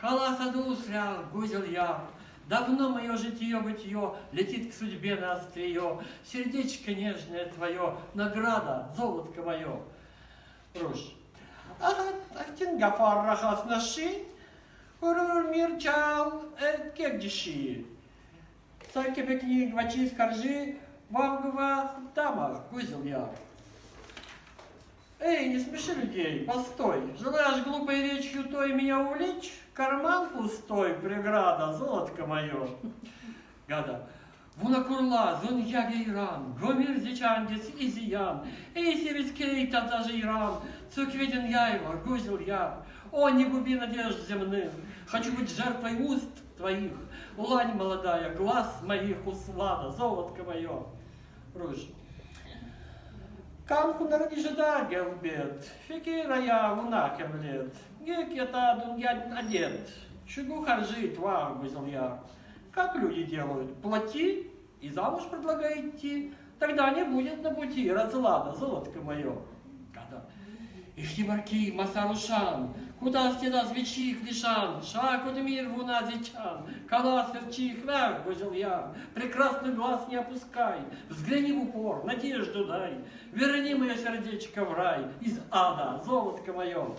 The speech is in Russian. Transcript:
кола саду усрял, гузел я. Давно мое житье-бытие летит к судьбе на острие. Сердечко нежное твое, награда, золотко мое. Руш. Ахтин гафар рахас наши, урур мирчал, кегдиши. Саки пекни гвачи скоржи, вавгва дамах, гузел я. Эй, не смеши людей, постой. Желаешь глупой речью той меня увлечь? Карман пустой, преграда, золотко мое. Гада. Вуна курла, зон яге Иран, гомер зичандец и зиян. Эй, сирискей тазажи Иран, цукведен я его, гузел я. О, не губи надежд земных, хочу быть жертвой уст твоих. Улань молодая, глаз моих услада, золотко мое. Руж. Канку народижеда гелбет, фикира я унакем лет, гек я та дунгядь одет, чугу харжи твар гузел я. Как люди делают? Плати и замуж предлагай идти, тогда не будет на пути разлада, золотко мое. Когда Ихтибарки, Масарушан, куда стена свечи хлишан, шаг от мир вуна зичан, кала сверчи храх, гузел я, прекрасный глаз не опускай, взгляни в упор, надежду дай, верни мое сердечко в рай, из ада, золотко мое.